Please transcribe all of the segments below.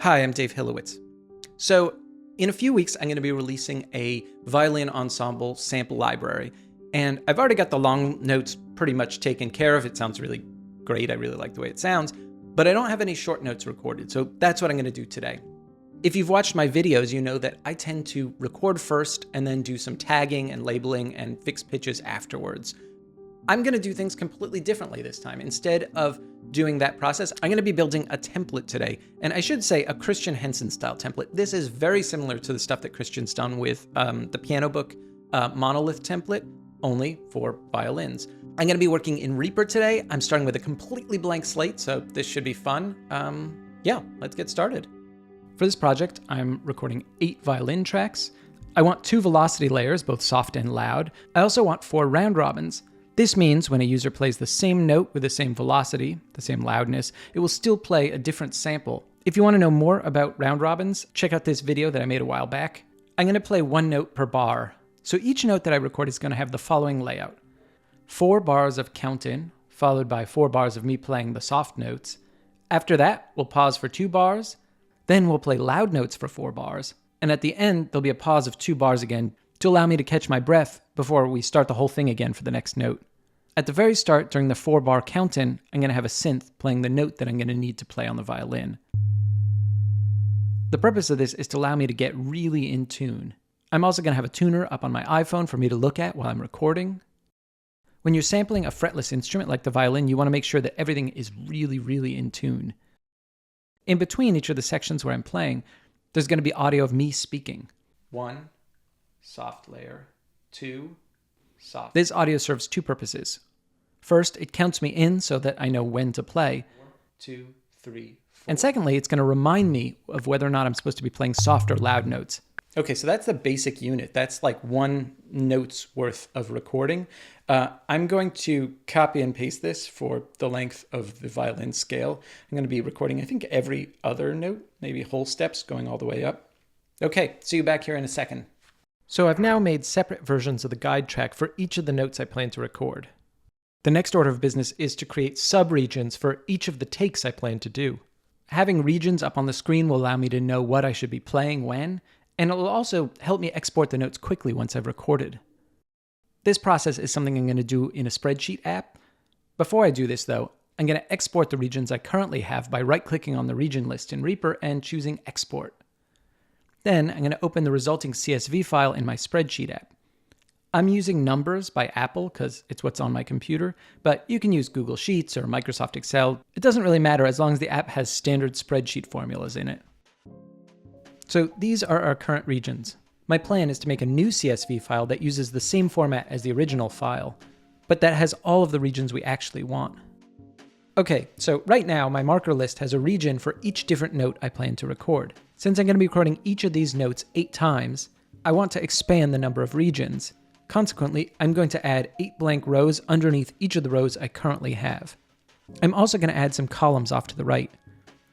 Hi, I'm Dave Hilowitz. So, in a few weeks, I'm going to be releasing a violin ensemble sample library, and I've already got the long notes pretty much taken care of. It sounds really great. I really like the way it sounds, but I don't have any short notes recorded, so that's what I'm going to do today. If you've watched my videos, you know that I tend to record first and then do some tagging and labeling and fix pitches afterwards. I'm going to do things completely differently this time. Instead of doing that process, I'm going to be building a template today. And I should say a Christian Henson style template. This is very similar to the stuff that Christian's done with the piano book monolith template, only for violins. I'm going to be working in Reaper today. I'm starting with a completely blank slate, so this should be fun. Yeah, let's get started. For this project, I'm recording 8 violin tracks. I want 2 velocity layers, both soft and loud. I also want 4 round robins. This means when a user plays the same note with the same velocity, the same loudness, it will still play a different sample. If you want to know more about round robins, check out this video that I made a while back. I'm going to play 1 note per bar. So each note that I record is going to have the following layout. 4 bars of count-in, followed by 4 bars of me playing the soft notes. After that, we'll pause for 2 bars. Then we'll play loud notes for 4 bars. And at the end, there'll be a pause of 2 bars again to allow me to catch my breath before we start the whole thing again for the next note. At the very start, during the 4-bar count-in, I'm going to have a synth playing the note that I'm going to need to play on the violin. The purpose of this is to allow me to get really in tune. I'm also going to have a tuner up on my iPhone for me to look at while I'm recording. When you're sampling a fretless instrument like the violin, you want to make sure that everything is really, really in tune. In between each of the sections where I'm playing, there's going to be audio of me speaking. 1, soft layer, 2, soft. This audio serves 2 purposes. First, it counts me in so that I know when to play. 1, 2, 3, 4. And secondly, it's going to remind me of whether or not I'm supposed to be playing soft or loud notes. Okay, so that's the basic unit. That's like 1 note's worth of recording. I'm going to copy and paste this for the length of the violin scale. I'm going to be recording, I think, every other note, maybe whole steps going all the way up. Okay, see you back here in a second. So I've now made separate versions of the guide track for each of the notes I plan to record. The next order of business is to create sub-regions for each of the takes I plan to do. Having regions up on the screen will allow me to know what I should be playing when, and it will also help me export the notes quickly once I've recorded. This process is something I'm going to do in a spreadsheet app. Before I do this though, I'm going to export the regions I currently have by right-clicking on the region list in Reaper and choosing Export. Then I'm going to open the resulting CSV file in my spreadsheet app. I'm using Numbers by Apple because it's what's on my computer, but you can use Google Sheets or Microsoft Excel. It doesn't really matter as long as the app has standard spreadsheet formulas in it. So these are our current regions. My plan is to make a new CSV file that uses the same format as the original file, but that has all of the regions we actually want. Okay, so right now my marker list has a region for each different note I plan to record. Since I'm going to be recording each of these notes 8 times, I want to expand the number of regions. Consequently, I'm going to add 8 blank rows underneath each of the rows I currently have. I'm also going to add some columns off to the right.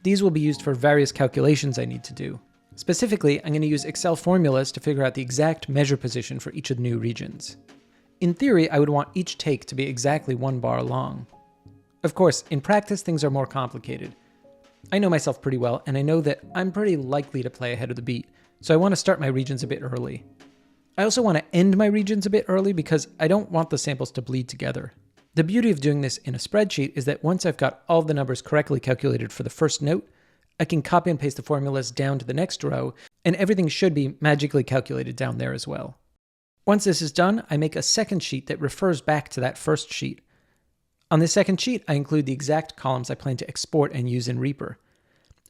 These will be used for various calculations I need to do. Specifically, I'm going to use Excel formulas to figure out the exact measure position for each of the new regions. In theory, I would want each take to be exactly 1 bar long. Of course, in practice, things are more complicated. I know myself pretty well, and I know that I'm pretty likely to play ahead of the beat, so I want to start my regions a bit early. I also want to end my regions a bit early because I don't want the samples to bleed together. The beauty of doing this in a spreadsheet is that once I've got all the numbers correctly calculated for the first note, I can copy and paste the formulas down to the next row, and everything should be magically calculated down there as well. Once this is done, I make a second sheet that refers back to that first sheet. On this second sheet, I include the exact columns I plan to export and use in Reaper.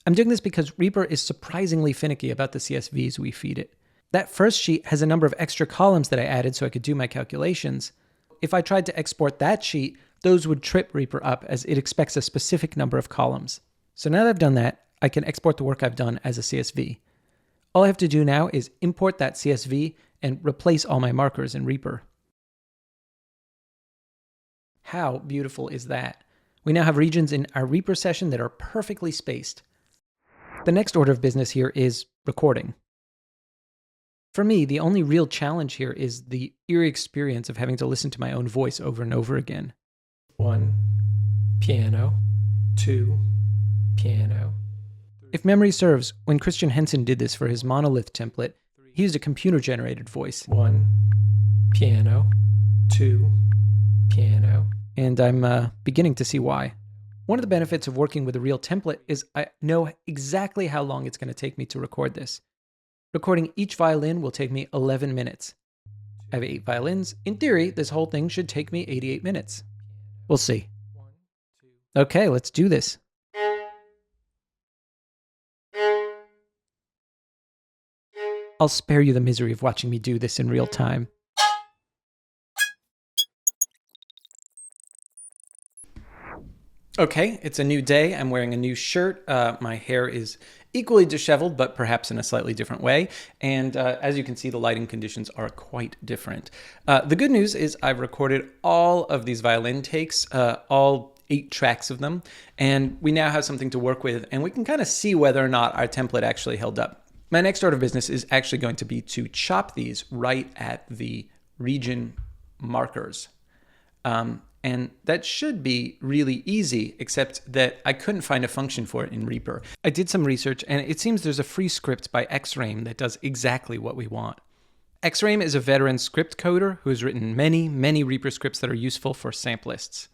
I'm doing this because Reaper is surprisingly finicky about the CSVs we feed it. That first sheet has a number of extra columns that I added so I could do my calculations. If I tried to export that sheet, those would trip Reaper up as it expects a specific number of columns. So now that I've done that, I can export the work I've done as a CSV. All I have to do now is import that CSV and replace all my markers in Reaper. How beautiful is that? We now have regions in our Reaper session that are perfectly spaced. The next order of business here is recording. For me, the only real challenge here is the eerie experience of having to listen to my own voice over and over again. 1, piano, 2, piano, 3. If memory serves, when Christian Henson did this for his monolith template, he used a computer-generated voice. 1, piano, 2, piano. And I'm beginning to see why. One of the benefits of working with a real template is I know exactly how long it's going to take me to record this. Recording each violin will take me 11 minutes. I have 8 violins. In theory, this whole thing should take me 88 minutes. We'll see. Okay, let's do this. I'll spare you the misery of watching me do this in real time. Okay, it's a new day. I'm wearing a new shirt. My hair is equally disheveled, but perhaps in a slightly different way. And as you can see, the lighting conditions are quite different. The good news is I've recorded all of these violin takes, all 8 tracks of them, and we now have something to work with, and we can kind of see whether or not our template actually held up. My next order of business is actually going to be to chop these right at the region markers. And that should be really easy, except that I couldn't find a function for it in Reaper. I did some research, and it seems there's a free script by Xrame that does exactly what we want. Xrame is a veteran script coder who has written many Reaper scripts that are useful for samplists.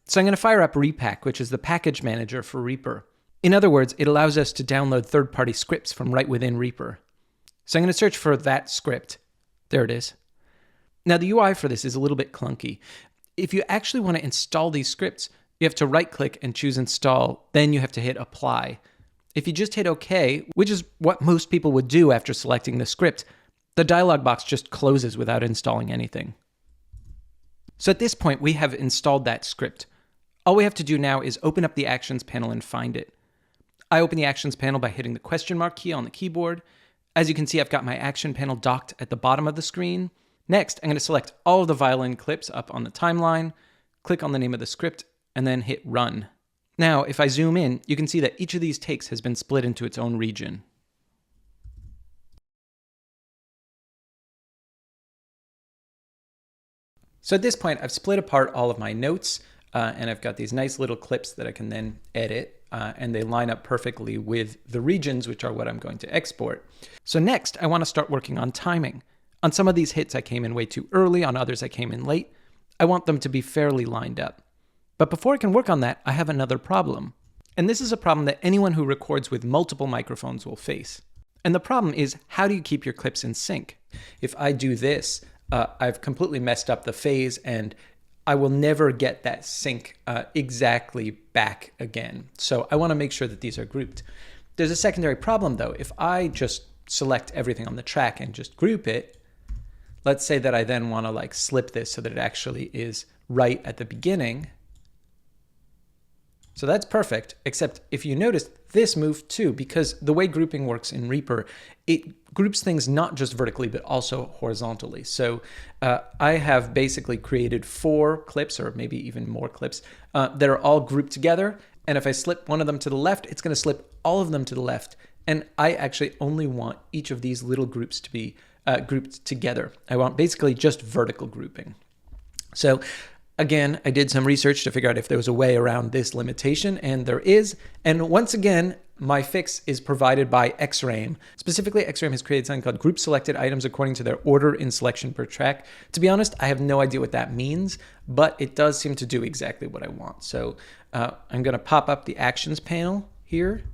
So I'm going to fire up Repack, which is the package manager for Reaper. In other words, it allows us to download third-party scripts from right within Reaper. So I'm going to search for that script. There it is. Now the UI for this is a little bit clunky. If you actually want to install these scripts, you have to right-click and choose Install, then you have to hit Apply. If you just hit OK, which is what most people would do after selecting the script, the dialog box just closes without installing anything. So at this point, we have installed that script. All we have to do now is open up the Actions panel and find it. I open the Actions panel by hitting the question mark key on the keyboard. As you can see, I've got my Action panel docked at the bottom of the screen. Next, I'm going to select all of the violin clips up on the timeline, click on the name of the script, and then hit Run. Now, if I zoom in, you can see that each of these takes has been split into its own region. So at this point, I've split apart all of my notes, and I've got these nice little clips that I can then edit, and they line up perfectly with the regions, which are what I'm going to export. So next, I want to start working on timing. On some of these hits, I came in way too early. On others, I came in late. I want them to be fairly lined up. But before I can work on that, I have another problem. And this is a problem that anyone who records with multiple microphones will face. And the problem is, how do you keep your clips in sync? If I do this, I've completely messed up the phase, and I will never get that sync exactly back again. So I want to make sure that these are grouped. There's a secondary problem, though. If I just select everything on the track and just group it, let's say that I then want to like slip this so that it actually is right at the beginning. So that's perfect, except if you notice, this moved too, because the way grouping works in Reaper, it groups things not just vertically, but also horizontally. So I have basically created 4 clips, or maybe even more clips, that are all grouped together. And if I slip one of them to the left, it's going to slip all of them to the left. And I actually only want each of these little groups to be grouped together. I want basically just vertical grouping. So again, I did some research to figure out if there was a way around this limitation, and there is. And once again, my fix is provided by Xrame. Specifically, Xrame has created something called group selected items according to their order in selection per track. To be honest, I have no idea what that means, but it does seem to do exactly what I want. So I'm going to pop up the Actions panel here,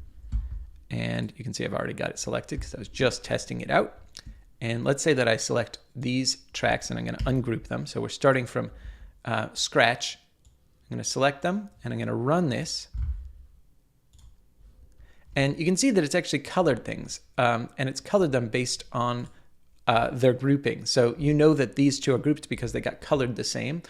and you can see I've already got it selected because I was just testing it out. And let's say that I select these tracks and I'm going to ungroup them. So we're starting from scratch. I'm going to select them and I'm going to run this. And you can see that it's actually colored things, and it's colored them based on their grouping. So you know that these two are grouped because they got colored the same.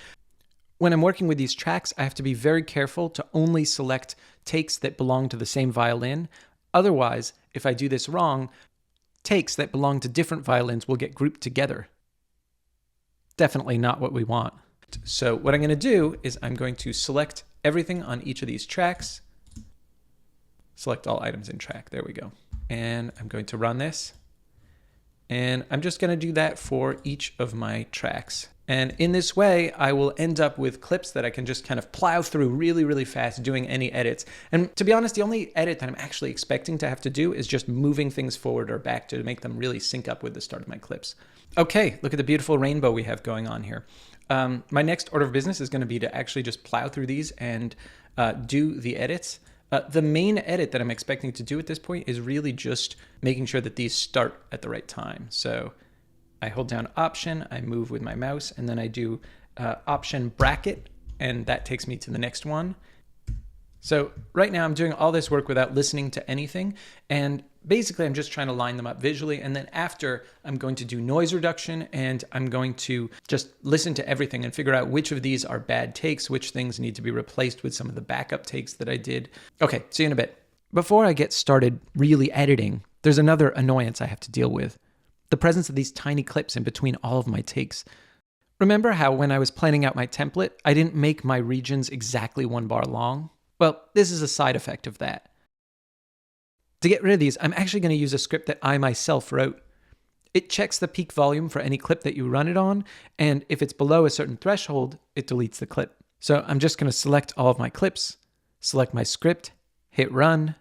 When I'm working with these tracks, I have to be very careful to only select takes that belong to the same violin. Otherwise, if I do this wrong, takes that belong to different violins will get grouped together. Definitely not what we want. So what I'm going to do is I'm going to select everything on each of these tracks. Select all items in track. There we go. And I'm going to run this. And I'm just going to do that for each of my tracks. And in this way, I will end up with clips that I can just kind of plow through really, really fast doing any edits. And to be honest, the only edit that I'm actually expecting to have to do is just moving things forward or back to make them really sync up with the start of my clips. Okay, look at the beautiful rainbow we have going on here. My next order of business is going to be to actually just plow through these and do the edits. The main edit that I'm expecting to do at this point is really just making sure that these start at the right time. So I hold down Option, I move with my mouse, and then I do Option bracket, and that takes me to the next one. So right now I'm doing all this work without listening to anything, and basically I'm just trying to line them up visually, and then after I'm going to do noise reduction, and I'm going to just listen to everything and figure out which of these are bad takes, which things need to be replaced with some of the backup takes that I did. Okay, see you in a bit. Before I get started really editing, there's another annoyance I have to deal with. The presence of these tiny clips in between all of my takes. Remember how when I was planning out my template, I didn't make my regions exactly 1 bar long? Well, this is a side effect of that. To get rid of these, I'm actually going to use a script that I myself wrote. It checks the peak volume for any clip that you run it on, and if it's below a certain threshold, it deletes the clip. So I'm just going to select all of my clips, select my script, hit run.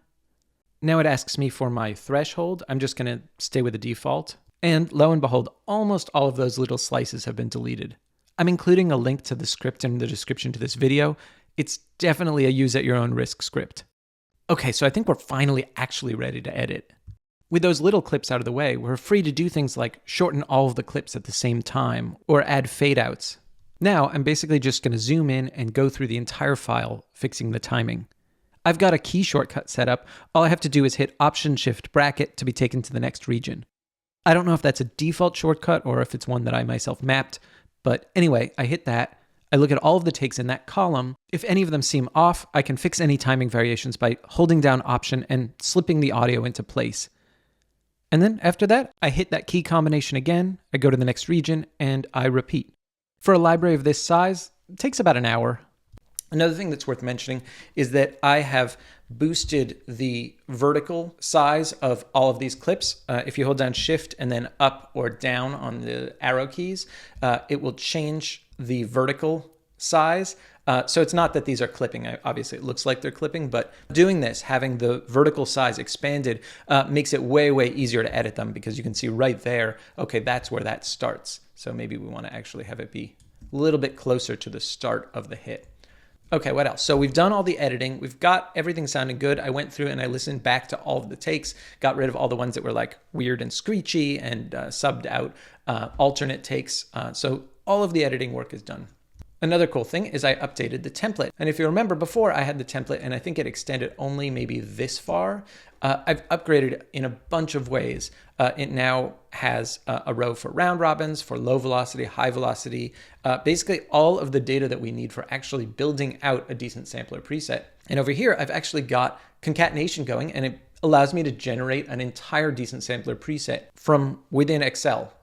Now it asks me for my threshold. I'm just going to stay with the default. And lo and behold, almost all of those little slices have been deleted. I'm including a link to the script in the description to this video. It's definitely a use at your own risk script. Okay, so I think we're finally actually ready to edit. With those little clips out of the way, we're free to do things like shorten all of the clips at the same time or add fade outs. Now I'm basically just going to zoom in and go through the entire file, fixing the timing. I've got a key shortcut set up. All I have to do is hit Option Shift bracket to be taken to the next region. I don't know if that's a default shortcut or if it's one that I myself mapped, but anyway, I hit that. I look at all of the takes in that column. If any of them seem off, I can fix any timing variations by holding down Option and slipping the audio into place. And then after that, I hit that key combination again, I go to the next region, and I repeat. For a library of this size, it takes about an hour. Another thing that's worth mentioning is that I have boosted the vertical size of all of these clips. If you hold down Shift and then up or down on the arrow keys, it will change the vertical size. So it's not that these are clipping. Obviously, it looks like they're clipping, but doing this, having the vertical size expanded, makes it way, way easier to edit them because you can see right there, okay, that's where that starts. So maybe we want to actually have it be a little bit closer to the start of the hit. Okay, what else? So we've done all the editing. We've got everything sounding good. I went through and I listened back to all of the takes, got rid of all the ones that were like weird and screechy and subbed out alternate takes. So all of the editing work is done. Another cool thing is I updated the template. And if you remember before, I had the template and I think it extended only maybe this far. I've upgraded it in a bunch of ways. It now has a row for round robins, for low velocity, high velocity, basically all of the data that we need for actually building out a decent sampler preset. And over here, I've actually got concatenation going, and it allows me to generate an entire decent sampler preset from within Excel.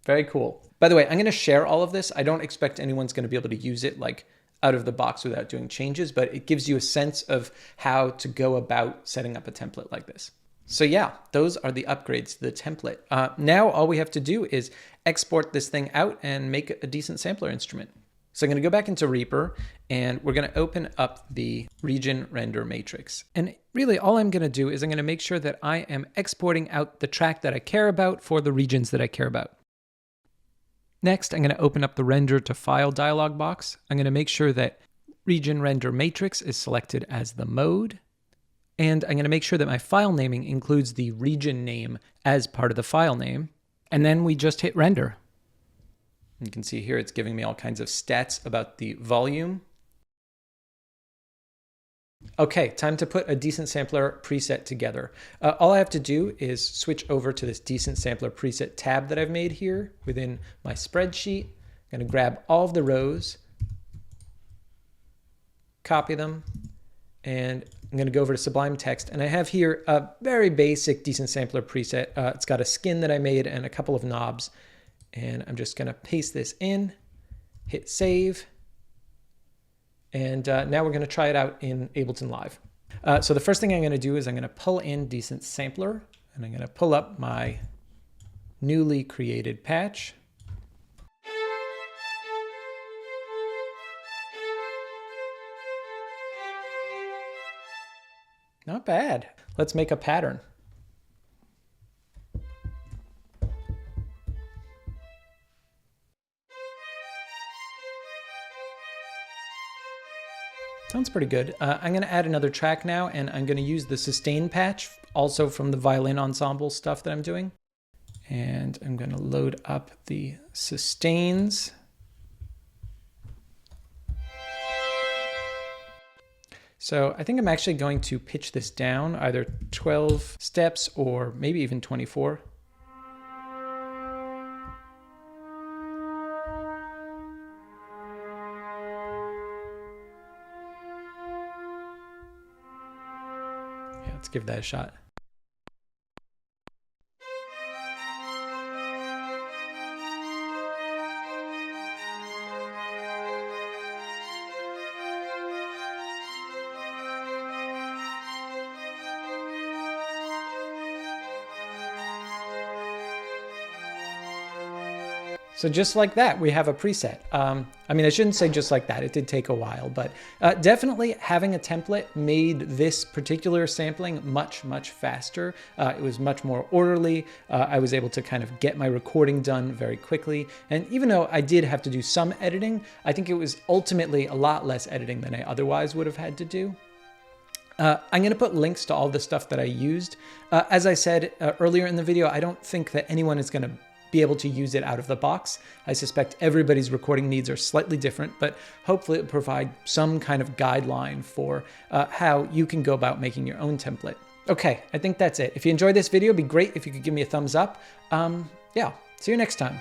Very cool. By the way, I'm going to share all of this. I don't expect anyone's going to be able to use it like out of the box without doing changes, but it gives you a sense of how to go about setting up a template like this. So yeah, those are the upgrades to the template. Now all we have to do is export this thing out and make a decent sampler instrument. So I'm going to go back into Reaper and we're going to open up the region render matrix. And really all I'm going to do is I'm going to make sure that I am exporting out the track that I care about for the regions that I care about. Next, I'm going to open up the render to file dialog box. I'm going to make sure that region render matrix is selected as the mode. And I'm going to make sure that my file naming includes the region name as part of the file name. And then we just hit render. You can see here it's giving me all kinds of stats about the volume. Okay, time to put a decent sampler preset together. All I have to do is switch over to this decent sampler preset tab that I've made here within my spreadsheet. I'm going to grab all of the rows, copy them, and I'm going to go over to Sublime Text. And I have here a very basic decent sampler preset. It's got a skin that I made and a couple of knobs. And I'm just going to paste this in, hit save. And now we're going to try it out in Ableton Live. So the first thing I'm going to do is I'm going to pull in Decent Sampler, and I'm going to pull up my newly created patch. Not bad. Let's make a pattern. Sounds pretty good. I'm going to add another track now, and I'm going to use the sustain patch, also from the violin ensemble stuff that I'm doing. And I'm going to load up the sustains. So I think I'm actually going to pitch this down, either 12 steps or maybe even 24. Yeah, let's give that a shot. So just like that, we have a preset. I mean, I shouldn't say just like that. It did take a while, but definitely having a template made this particular sampling much, much faster. It was much more orderly. I was able to kind of get my recording done very quickly. And even though I did have to do some editing, I think it was ultimately a lot less editing than I otherwise would have had to do. I'm going to put links to all the stuff that I used. As I said earlier in the video, I don't think that anyone is going to be able to use it out of the box. I suspect everybody's recording needs are slightly different, but hopefully it'll provide some kind of guideline for how you can go about making your own template. Okay, I think that's it. If you enjoyed this video, it'd be great if you could give me a thumbs up. Yeah, see you next time.